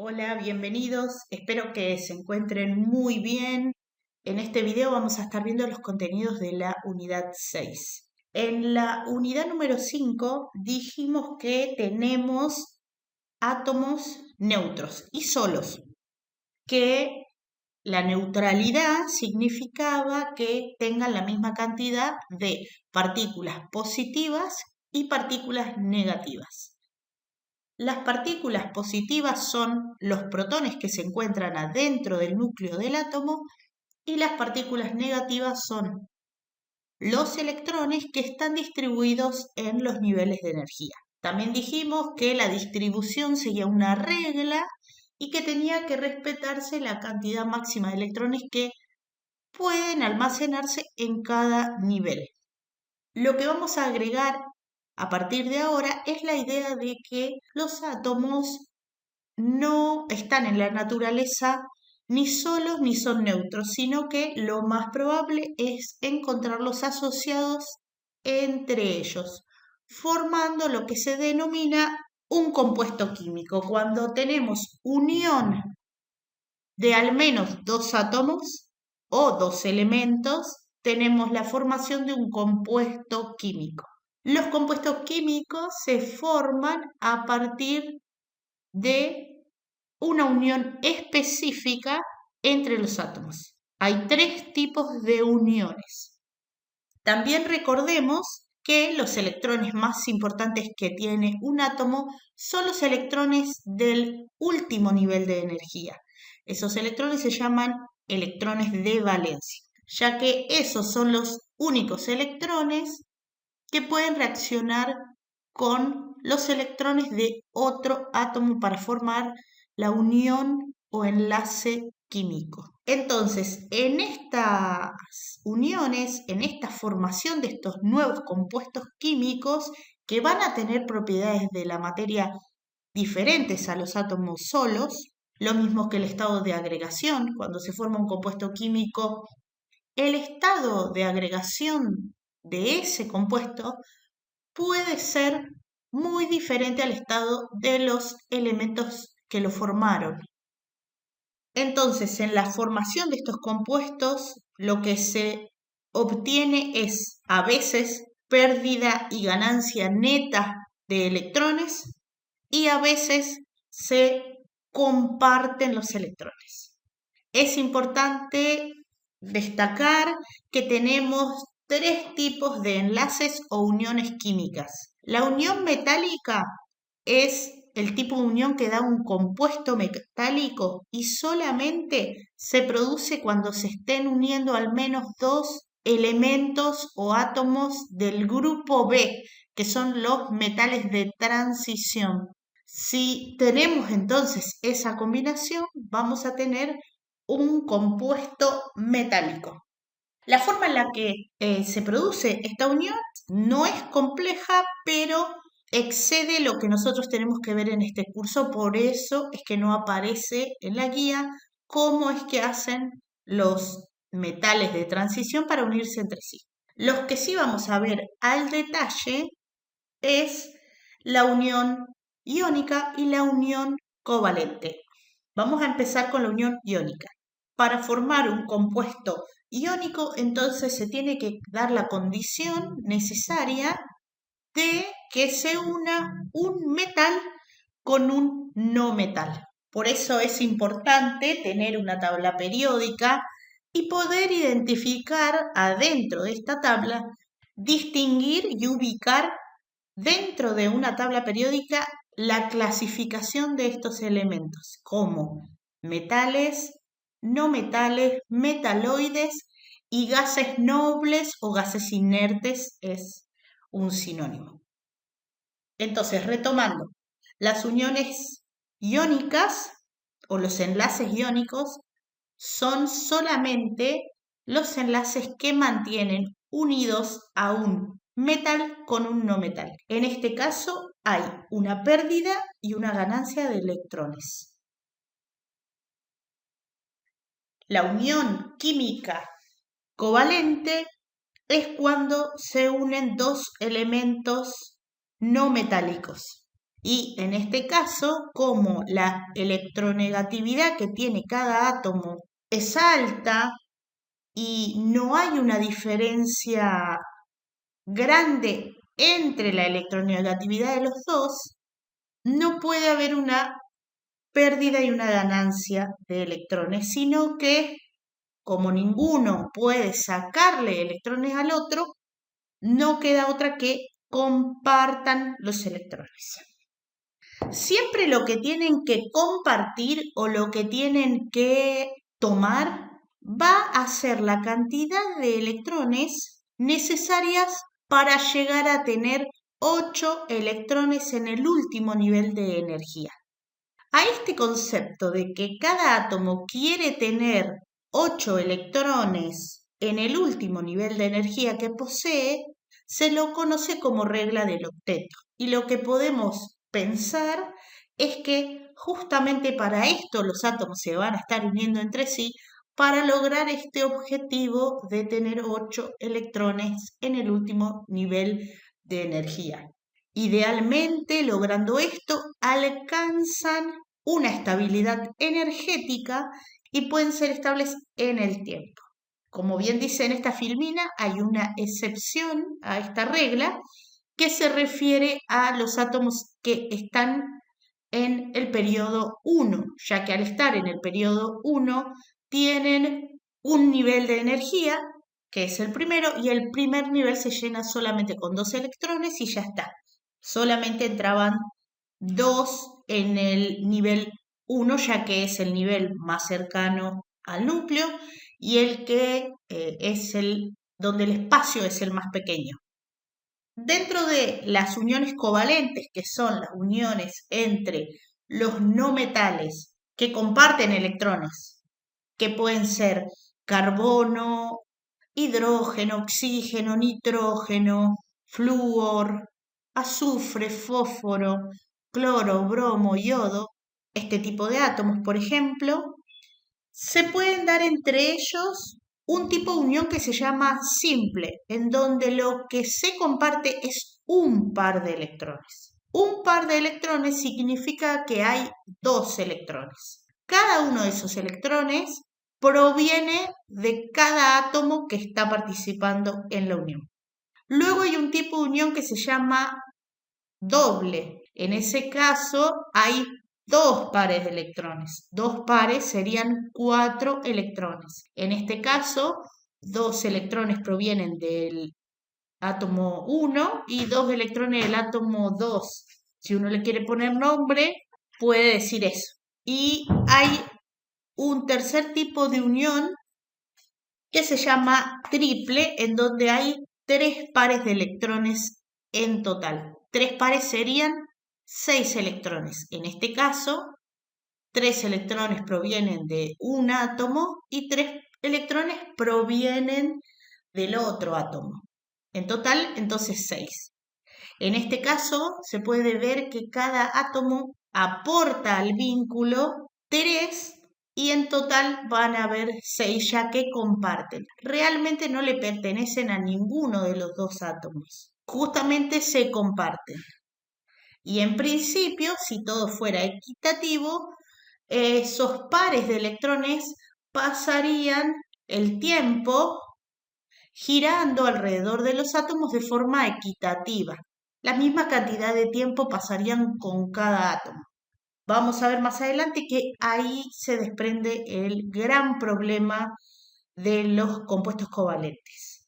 Hola, bienvenidos. Espero que se encuentren muy bien. En este video vamos a estar viendo los contenidos de la unidad 6. En la unidad número 5 dijimos que tenemos átomos neutros y solos, que la neutralidad significaba que tengan la misma cantidad de partículas positivas y partículas negativas. Las partículas positivas son los protones que se encuentran adentro del núcleo del átomo y las partículas negativas son los electrones que están distribuidos en los niveles de energía. También dijimos que la distribución seguía una regla y que tenía que respetarse la cantidad máxima de electrones que pueden almacenarse en cada nivel. Lo que vamos a agregar a partir de ahora es la idea de que los átomos no están en la naturaleza ni solos ni son neutros, sino que lo más probable es encontrarlos asociados entre ellos, formando lo que se denomina un compuesto químico. Cuando tenemos unión de al menos dos átomos o dos elementos, tenemos la formación de un compuesto químico. Los compuestos químicos se forman a partir de una unión específica entre los átomos. Hay tres tipos de uniones. También recordemos que los electrones más importantes que tiene un átomo son los electrones del último nivel de energía. Esos electrones se llaman electrones de valencia, ya que esos son los únicos electrones que pueden reaccionar con los electrones de otro átomo para formar la unión o enlace químico. Entonces, en estas uniones, en esta formación de estos nuevos compuestos químicos que van a tener propiedades de la materia diferentes a los átomos solos, lo mismo que el estado de agregación, cuando se forma un compuesto químico, el estado de agregación de ese compuesto puede ser muy diferente al estado de los elementos que lo formaron. Entonces, en la formación de estos compuestos, lo que se obtiene es a veces pérdida y ganancia neta de electrones y a veces se comparten los electrones. Es importante destacar que tenemos tres tipos de enlaces o uniones químicas. La unión metálica es el tipo de unión que da un compuesto metálico y solamente se produce cuando se estén uniendo al menos dos elementos o átomos del grupo B, que son los metales de transición. Si tenemos entonces esa combinación, vamos a tener un compuesto metálico. La forma en la que se produce esta unión no es compleja, pero excede lo que nosotros tenemos que ver en este curso, por eso es que no aparece en la guía cómo es que hacen los metales de transición para unirse entre sí. Los que sí vamos a ver al detalle es la unión iónica y la unión covalente. Vamos a empezar con la unión iónica. Para formar un compuesto iónico, entonces se tiene que dar la condición necesaria de que se una un metal con un no metal. Por eso es importante tener una tabla periódica y poder identificar adentro de esta tabla, distinguir y ubicar dentro de una tabla periódica la clasificación de estos elementos como metales, no metales, metaloides y gases nobles o gases inertes es un sinónimo. Entonces, retomando, las uniones iónicas o los enlaces iónicos son solamente los enlaces que mantienen unidos a un metal con un no metal. En este caso hay una pérdida y una ganancia de electrones. La unión química covalente es cuando se unen dos elementos no metálicos. Y en este caso, como la electronegatividad que tiene cada átomo es alta y no hay una diferencia grande entre la electronegatividad de los dos, no puede haber una pérdida y una ganancia de electrones, sino que como ninguno puede sacarle electrones al otro, no queda otra que compartan los electrones. Siempre lo que tienen que compartir o lo que tienen que tomar va a ser la cantidad de electrones necesarias para llegar a tener 8 electrones en el último nivel de energía. A este concepto de que cada átomo quiere tener 8 electrones en el último nivel de energía que posee, se lo conoce como regla del octeto. Y lo que podemos pensar es que justamente para esto los átomos se van a estar uniendo entre sí para lograr este objetivo de tener 8 electrones en el último nivel de energía. Idealmente, logrando esto, alcanzan una estabilidad energética y pueden ser estables en el tiempo. Como bien dice en esta filmina, hay una excepción a esta regla que se refiere a los átomos que están en el periodo 1, ya que al estar en el periodo 1 tienen un nivel de energía, que es el primero, y el primer nivel se llena solamente con 2 electrones y ya está. Solamente entraban 2 en el nivel 1, ya que es el nivel más cercano al núcleo y el que es el donde el espacio es el más pequeño. Dentro de las uniones covalentes, que son las uniones entre los no metales que comparten electrones, que pueden ser carbono, hidrógeno, oxígeno, nitrógeno, flúor, azufre, fósforo, cloro, bromo, yodo, este tipo de átomos, por ejemplo, se pueden dar entre ellos un tipo de unión que se llama simple, en donde lo que se comparte es un par de electrones. Un par de electrones significa que hay 2 electrones. Cada uno de esos electrones proviene de cada átomo que está participando en la unión. Luego hay un tipo de unión que se llama doble. En ese caso hay 2 pares de electrones. 2 pares serían 4 electrones. En este caso, 2 electrones provienen del átomo 1 y 2 electrones del átomo 2. Si uno le quiere poner nombre, puede decir eso. Y hay un tercer tipo de unión que se llama triple, en donde hay 3 pares de electrones en total. 3 pares serían 6 electrones. En este caso, 3 electrones provienen de un átomo y 3 electrones provienen del otro átomo. En total, entonces 6. En este caso, se puede ver que cada átomo aporta al vínculo 3 y en total van a haber 6 ya que comparten. Realmente no le pertenecen a ninguno de los 2 átomos. Justamente se comparten. Y en principio, si todo fuera equitativo, esos pares de electrones pasarían el tiempo girando alrededor de los átomos de forma equitativa. La misma cantidad de tiempo pasarían con cada átomo. Vamos a ver más adelante que ahí se desprende el gran problema de los compuestos covalentes.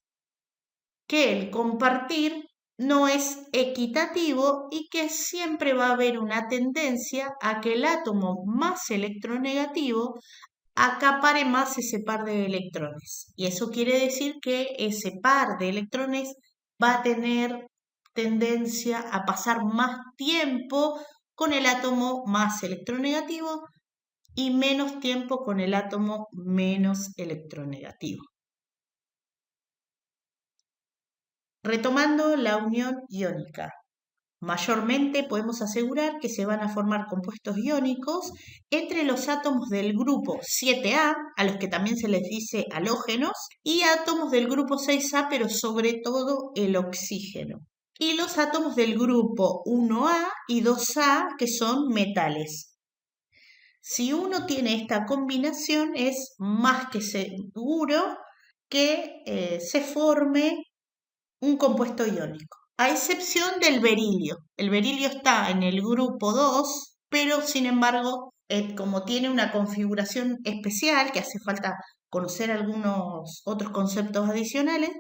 Que el compartir no es equitativo y que siempre va a haber una tendencia a que el átomo más electronegativo acapare más ese par de electrones. Y eso quiere decir que ese par de electrones va a tener tendencia a pasar más tiempo con el átomo más electronegativo y menos tiempo con el átomo menos electronegativo. Retomando la unión iónica. Mayormente podemos asegurar que se van a formar compuestos iónicos entre los átomos del grupo 7A, a los que también se les dice halógenos, y átomos del grupo 6A, pero sobre todo el oxígeno. y los átomos del grupo 1A y 2A, que son metales. Si uno tiene esta combinación, es más que seguro que se forme un compuesto iónico, a excepción del berilio. El berilio está en el grupo 2, pero sin embargo, como tiene una configuración especial, que hace falta conocer algunos otros conceptos adicionales,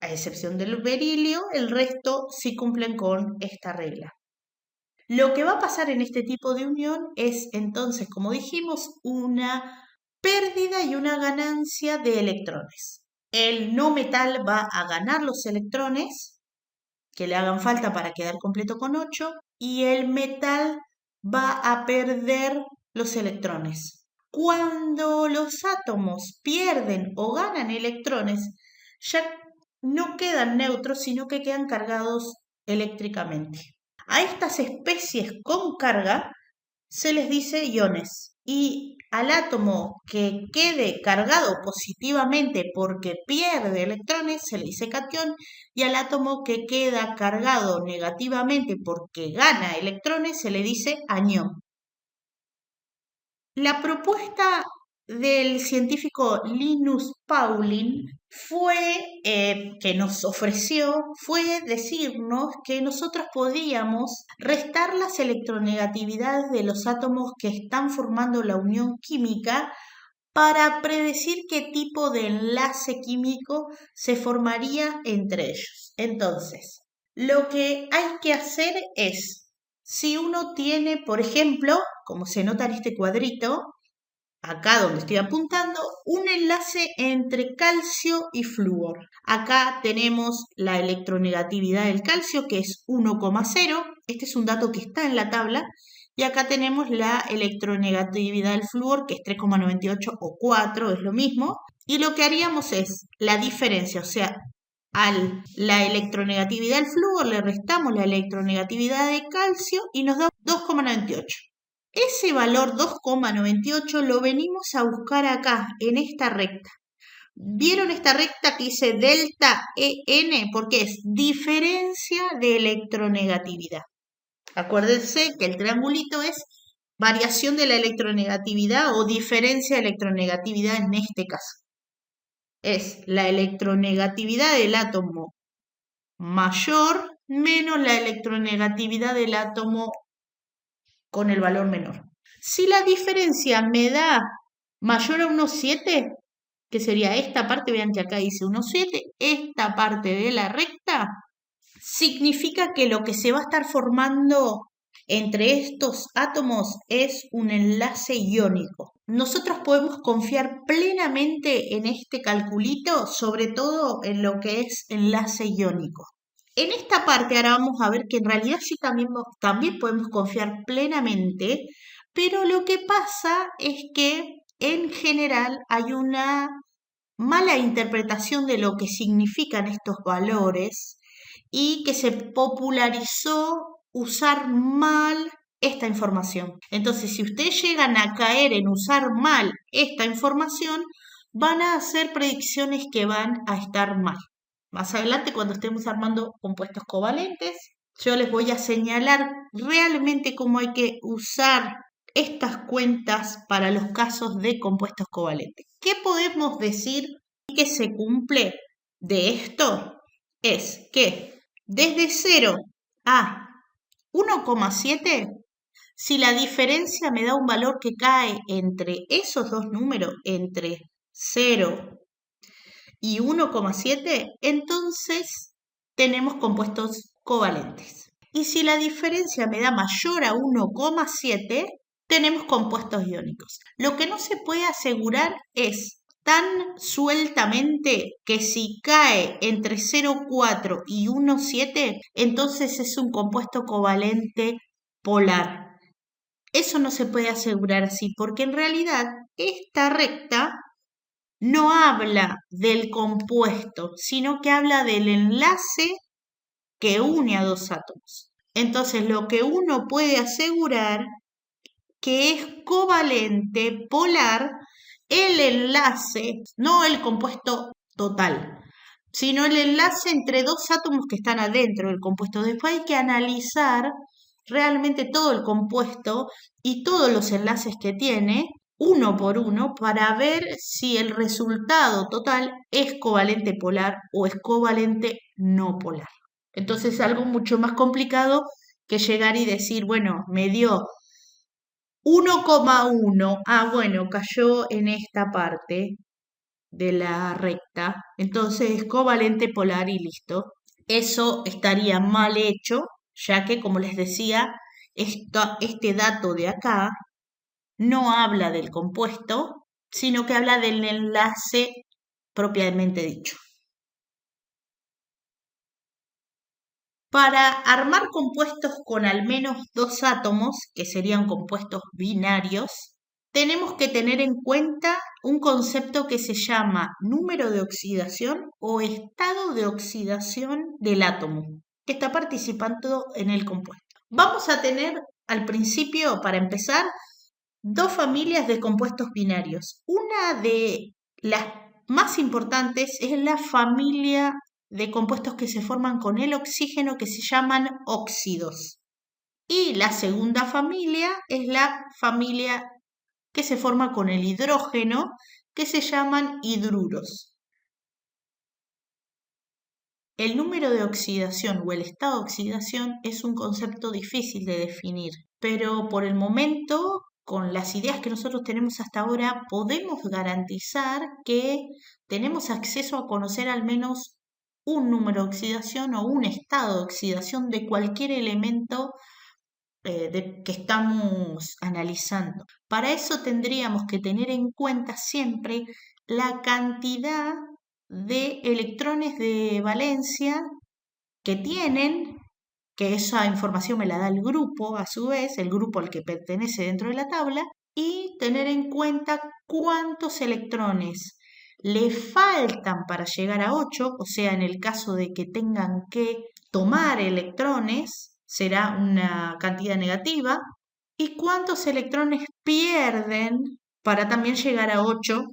a excepción del berilio, el resto sí cumplen con esta regla. Lo que va a pasar en este tipo de unión es entonces, como dijimos, una pérdida y una ganancia de electrones. El no metal va a ganar los electrones que le hagan falta para quedar completo con 8 y el metal va a perder los electrones. Cuando los átomos pierden o ganan electrones, ya no quedan neutros, sino que quedan cargados eléctricamente. A estas especies con carga se les dice iones y al átomo que quede cargado positivamente porque pierde electrones se le dice catión y al átomo que queda cargado negativamente porque gana electrones se le dice anión. La propuesta del científico Linus Pauling que nos ofreció fue decirnos que nosotros podíamos restar las electronegatividades de los átomos que están formando la unión química para predecir qué tipo de enlace químico se formaría entre ellos. Entonces, lo que hay que hacer es, si uno tiene, por ejemplo, como se nota en este cuadrito, acá donde estoy apuntando, un enlace entre calcio y flúor. Acá tenemos la electronegatividad del calcio, que es 1,0. Este es un dato que está en la tabla. Y acá tenemos la electronegatividad del flúor, que es 3,98 o 4, es lo mismo. Y lo que haríamos es la diferencia, o sea, a la electronegatividad del flúor le restamos la electronegatividad de calcio y nos da 2,98. Ese valor 2,98 lo venimos a buscar acá, en esta recta. ¿Vieron esta recta que dice delta EN? Porque es diferencia de electronegatividad. Acuérdense que el triangulito es variación de la electronegatividad o diferencia de electronegatividad en este caso. Es la electronegatividad del átomo mayor menos la electronegatividad del átomo con el valor menor. Si la diferencia me da mayor a 1,7, que sería esta parte, vean que acá dice 1,7, esta parte de la recta, significa que lo que se va a estar formando entre estos átomos es un enlace iónico. Nosotros podemos confiar plenamente en este calculito, sobre todo en lo que es enlace iónico. En esta parte ahora vamos a ver que en realidad sí también podemos confiar plenamente, pero lo que pasa es que en general hay una mala interpretación de lo que significan estos valores y que se popularizó usar mal esta información. Entonces, si ustedes llegan a caer en usar mal esta información, van a hacer predicciones que van a estar mal. Más adelante, cuando estemos armando compuestos covalentes, yo les voy a señalar realmente cómo hay que usar estas cuentas para los casos de compuestos covalentes. ¿Qué podemos decir que se cumple de esto? Es que desde 0 a 1,7, si la diferencia me da un valor que cae entre esos dos números, entre 0 y 1,7, entonces tenemos compuestos covalentes. Y si la diferencia me da mayor a 1,7, tenemos compuestos iónicos. Lo que no se puede asegurar es tan sueltamente que si cae entre 0,4 y 1,7, entonces es un compuesto covalente polar. Eso no se puede asegurar así, porque en realidad esta recta no habla del compuesto, sino que habla del enlace que une a dos átomos. Entonces, lo que uno puede asegurar que es covalente polar el enlace, no el compuesto total, sino el enlace entre dos átomos que están adentro del compuesto. Después hay que analizar realmente todo el compuesto y todos los enlaces que tiene, uno por uno, para ver si el resultado total es covalente polar o es covalente no polar. Entonces es algo mucho más complicado que llegar y decir, bueno, me dio 1,1, bueno, cayó en esta parte de la recta, entonces es covalente polar y listo. Eso estaría mal hecho, ya que, como les decía, este dato de acá no habla del compuesto, sino que habla del enlace propiamente dicho. Para armar compuestos con al menos dos átomos, que serían compuestos binarios, tenemos que tener en cuenta un concepto que se llama número de oxidación o estado de oxidación del átomo que está participando en el compuesto. Vamos a tener al principio, para empezar, dos familias de compuestos binarios. Una de las más importantes es la familia de compuestos que se forman con el oxígeno, que se llaman óxidos. Y la segunda familia es la familia que se forma con el hidrógeno, que se llaman hidruros. El número de oxidación o el estado de oxidación es un concepto difícil de definir, pero por el momento, con las ideas que nosotros tenemos hasta ahora, podemos garantizar que tenemos acceso a conocer al menos un número de oxidación o un estado de oxidación de cualquier elemento que estamos analizando. Para eso tendríamos que tener en cuenta siempre la cantidad de electrones de valencia que tienen, que esa información me la da el grupo, a su vez, el grupo al que pertenece dentro de la tabla, y tener en cuenta cuántos electrones le faltan para llegar a 8, o sea, en el caso de que tengan que tomar electrones, será una cantidad negativa, y cuántos electrones pierden para también llegar a 8,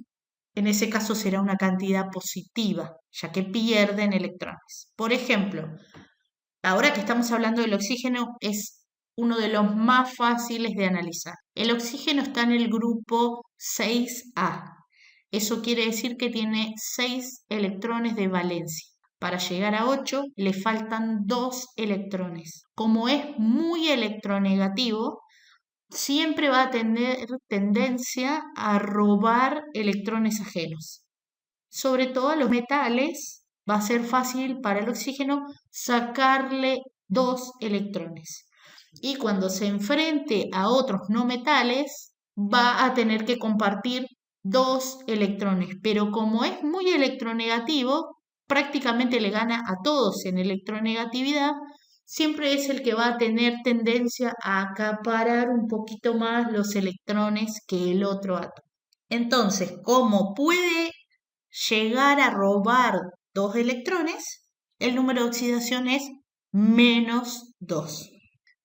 en ese caso será una cantidad positiva, ya que pierden electrones. Por ejemplo, ahora que estamos hablando del oxígeno, es uno de los más fáciles de analizar. El oxígeno está en el grupo 6A. Eso quiere decir que tiene 6 electrones de valencia. Para llegar a 8 le faltan 2 electrones. Como es muy electronegativo, siempre va a tener tendencia a robar electrones ajenos. Sobre todo a los metales, va a ser fácil para el oxígeno sacarle 2 electrones. Y cuando se enfrente a otros no metales, va a tener que compartir 2 electrones. Pero como es muy electronegativo, prácticamente le gana a todos en electronegatividad, siempre es el que va a tener tendencia a acaparar un poquito más los electrones que el otro átomo. Entonces, como puede llegar a robar 2 electrones, el número de oxidación es -2.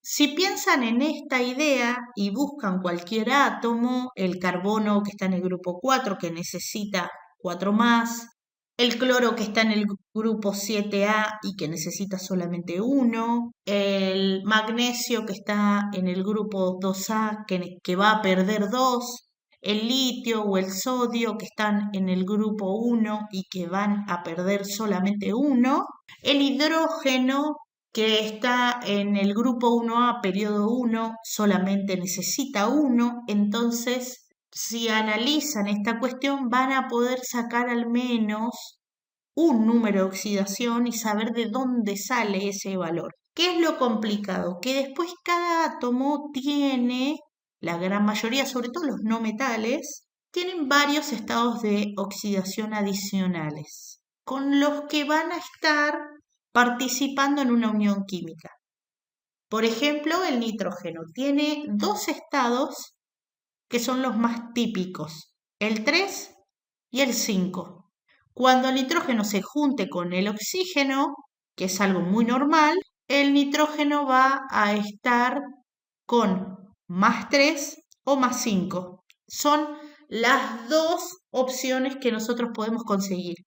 Si piensan en esta idea y buscan cualquier átomo, el carbono que está en el grupo 4 que necesita 4 más, el cloro que está en el grupo 7A y que necesita solamente 1, el magnesio que está en el grupo 2A que va a perder 2, el litio o el sodio que están en el grupo 1 y que van a perder solamente 1, el hidrógeno que está en el grupo 1A, periodo 1, solamente necesita 1, entonces si analizan esta cuestión van a poder sacar al menos un número de oxidación y saber de dónde sale ese valor. ¿Qué es lo complicado? Que después cada átomo tiene, la gran mayoría, sobre todo los no metales, tienen varios estados de oxidación adicionales, con los que van a estar participando en una unión química. Por ejemplo, el nitrógeno tiene dos estados que son los más típicos, el 3 y el 5. Cuando el nitrógeno se junte con el oxígeno, que es algo muy normal, el nitrógeno va a estar con +3 o +5. Son las dos opciones que nosotros podemos conseguir.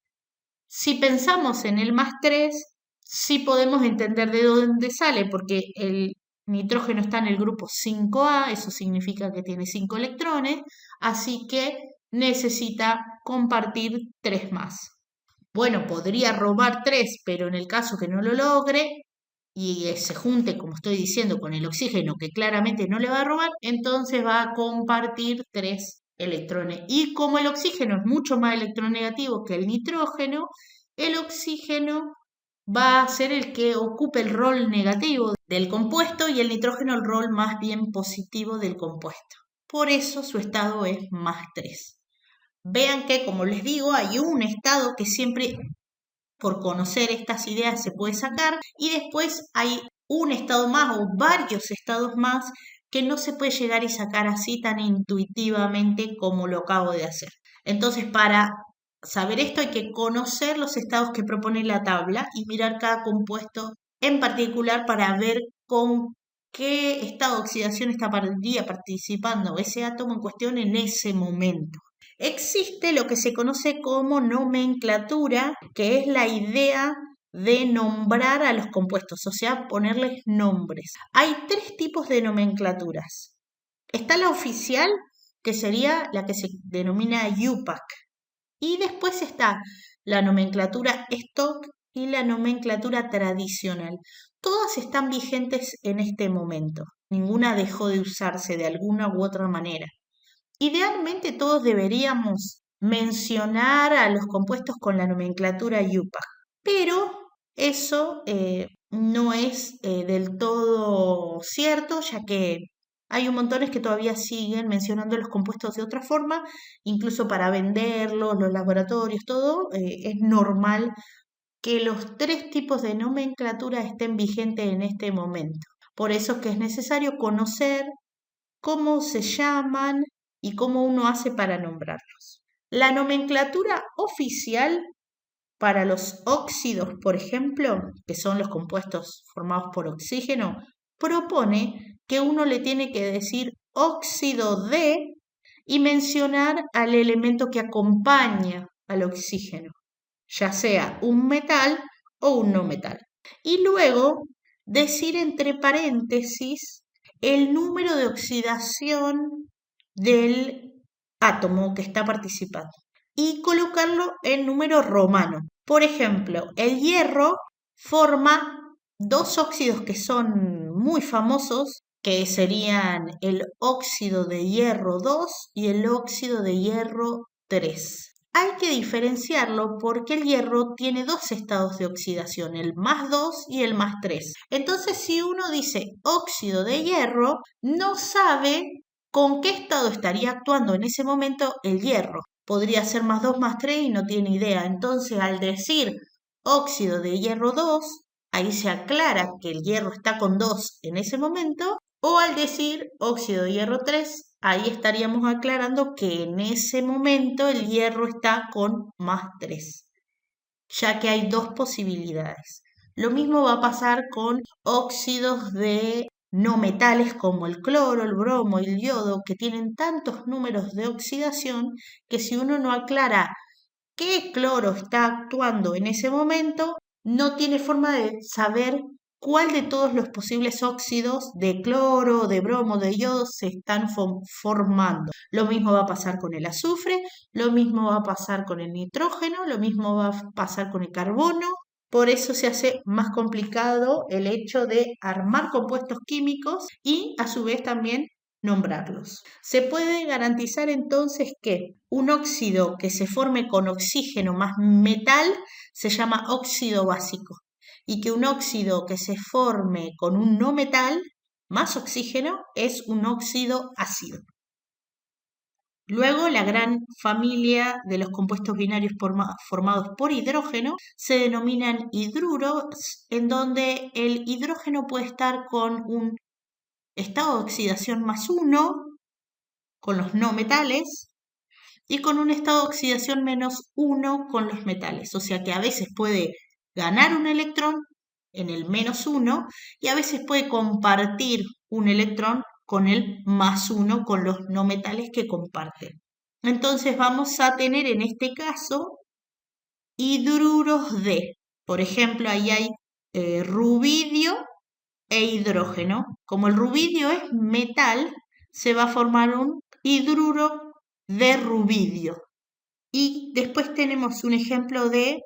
Si pensamos en el +3, sí podemos entender de dónde sale, porque el nitrógeno está en el grupo 5A, eso significa que tiene 5 electrones, así que necesita compartir 3 más. Bueno, podría robar 3, pero en el caso que no lo logre y se junte, como estoy diciendo, con el oxígeno, que claramente no le va a robar, entonces va a compartir 3 electrones. Y como el oxígeno es mucho más electronegativo que el nitrógeno, el oxígeno va a ser el que ocupe el rol negativo del compuesto y el nitrógeno el rol más bien positivo del compuesto. Por eso su estado es +3. Vean que, como les digo, hay un estado que siempre por conocer estas ideas se puede sacar y después hay un estado más o varios estados más que no se puede llegar y sacar así tan intuitivamente como lo acabo de hacer. Entonces, para saber esto hay que conocer los estados que propone la tabla y mirar cada compuesto en particular para ver con qué estado de oxidación estaría participando ese átomo en cuestión en ese momento. Existe lo que se conoce como nomenclatura, que es la idea de nombrar a los compuestos, o sea, ponerles nombres. Hay 3 tipos de nomenclaturas. Está la oficial, que sería la que se denomina UPAC. Y después está la nomenclatura stock y la nomenclatura tradicional. Todas están vigentes en este momento. Ninguna dejó de usarse de alguna u otra manera. Idealmente todos deberíamos mencionar a los compuestos con la nomenclatura UPAC, pero eso no es del todo cierto, ya que hay un montones que todavía siguen mencionando los compuestos de otra forma, incluso para venderlos, los laboratorios, todo, es normal que los 3 tipos de nomenclatura estén vigentes en este momento. Por eso es que es necesario conocer cómo se llaman y cómo uno hace para nombrarlos. La nomenclatura oficial para los óxidos, por ejemplo, que son los compuestos formados por oxígeno, propone que uno le tiene que decir óxido de y mencionar al elemento que acompaña al oxígeno, ya sea un metal o un no metal. Y luego decir entre paréntesis el número de oxidación del átomo que está participando y colocarlo en número romano. Por ejemplo, el hierro forma 2 óxidos que son muy famosos, que serían el óxido de hierro 2 y el óxido de hierro 3. Hay que diferenciarlo porque el hierro tiene 2 estados de oxidación, el +2 y el +3. Entonces, si uno dice óxido de hierro, no sabe con qué estado estaría actuando en ese momento el hierro. Podría ser +2, +3 y no tiene idea. Entonces, al decir óxido de hierro 2, ahí se aclara que el hierro está con 2 en ese momento. O al decir óxido de hierro 3, ahí estaríamos aclarando que en ese momento el hierro está con +3, ya que hay 2 posibilidades. Lo mismo va a pasar con óxidos de no metales como el cloro, el bromo y el yodo, que tienen tantos números de oxidación que si uno no aclara qué cloro está actuando en ese momento, no tiene forma de saber cuál de todos los posibles óxidos de cloro, de bromo, de yodo se están formando. Lo mismo va a pasar con el azufre, lo mismo va a pasar con el nitrógeno, lo mismo va a pasar con el carbono. Por eso se hace más complicado el hecho de armar compuestos químicos y a su vez también nombrarlos. Se puede garantizar entonces que un óxido que se forme con oxígeno más metal se llama óxido básico y que un óxido que se forme con un no metal más oxígeno es un óxido ácido. Luego, la gran familia de los compuestos binarios formados por hidrógeno se denominan hidruros, en donde el hidrógeno puede estar con un estado de oxidación +1, con los no metales, y con un estado de oxidación -1 con los metales. O sea que a veces puede ganar un electrón en el -1 y a veces puede compartir un electrón con el +1 con los no metales que comparten. Entonces vamos a tener en este caso hidruros de. Por ejemplo, ahí hay rubidio e hidrógeno. Como el rubidio es metal, se va a formar un hidruro de rubidio. Y después tenemos un ejemplo de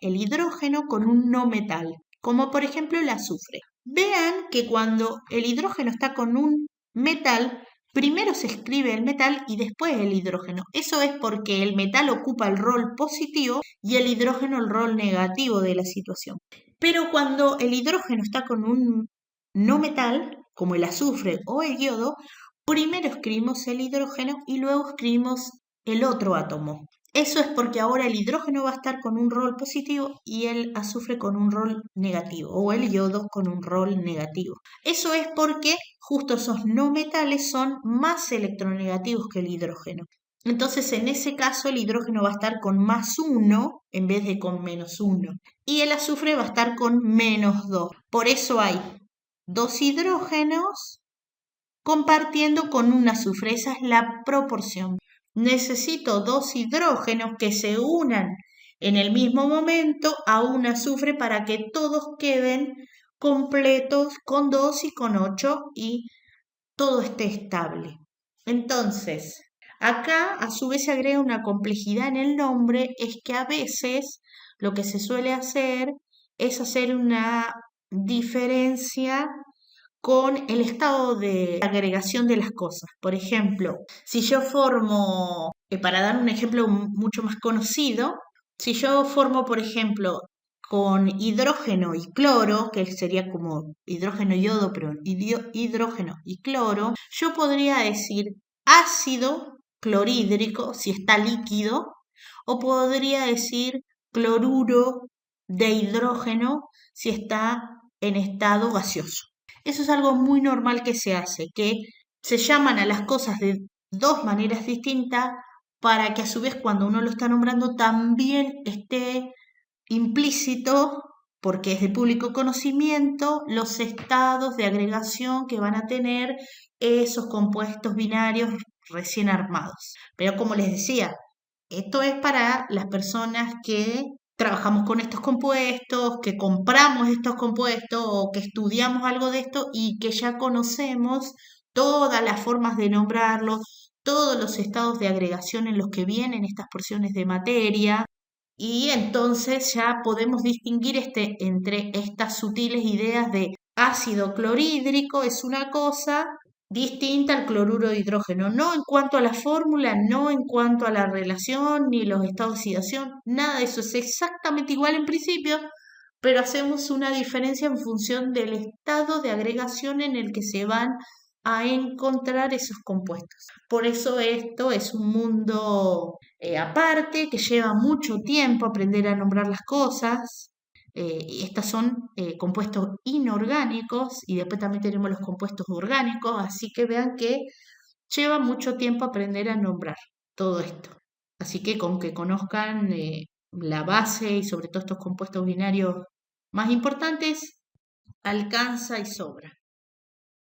el hidrógeno con un no metal, como por ejemplo el azufre. Vean que cuando el hidrógeno está con un metal, primero se escribe el metal y después el hidrógeno. Eso es porque el metal ocupa el rol positivo y el hidrógeno el rol negativo de la situación. Pero cuando el hidrógeno está con un no metal, como el azufre o el yodo, primero escribimos el hidrógeno y luego escribimos el otro átomo. Eso es porque ahora el hidrógeno va a estar con un rol positivo y el azufre con un rol negativo, o el yodo con un rol negativo. Eso es porque justo esos no metales son más electronegativos que el hidrógeno. Entonces, en ese caso, el hidrógeno va a estar con +1 en vez de con -1. Y el azufre va a estar con -2. Por eso hay 2 hidrógenos compartiendo con un azufre. Esa es la proporción. Necesito 2 hidrógenos que se unan en el mismo momento a un azufre para que todos queden completos con 2 y con 8 y todo esté estable. Entonces, acá a su vez se agrega una complejidad en el nombre, es que a veces lo que se suele hacer es hacer una diferencia con el estado de agregación de las cosas. Por ejemplo, si yo formo, para dar un ejemplo mucho más conocido, si yo formo, por ejemplo, con hidrógeno y cloro, que sería como hidrógeno y yodo, pero hidrógeno y cloro, yo podría decir ácido clorhídrico si está líquido, o podría decir cloruro de hidrógeno si está en estado gaseoso. Eso es algo muy normal que se hace, que se llaman a las cosas de dos maneras distintas para que a su vez cuando uno lo está nombrando también esté implícito, porque es de público conocimiento, los estados de agregación que van a tener esos compuestos binarios recién armados. Pero como les decía, esto es para las personas que trabajamos con estos compuestos, que compramos estos compuestos o que estudiamos algo de esto y que ya conocemos todas las formas de nombrarlos, todos los estados de agregación en los que vienen estas porciones de materia. Y entonces ya podemos distinguir entre estas sutiles ideas de ácido clorhídrico es una cosa distinta al cloruro de hidrógeno, no en cuanto a la fórmula, no en cuanto a la relación ni los estados de oxidación, nada de eso es exactamente igual en principio, pero hacemos una diferencia en función del estado de agregación en el que se van a encontrar esos compuestos. Por eso esto es un mundo aparte, que lleva mucho tiempo aprender a nombrar las cosas. Y estas son compuestos inorgánicos y después también tenemos los compuestos orgánicos, así que vean que lleva mucho tiempo aprender a nombrar todo esto. Así que con que conozcan la base y sobre todo estos compuestos binarios más importantes, alcanza y sobra.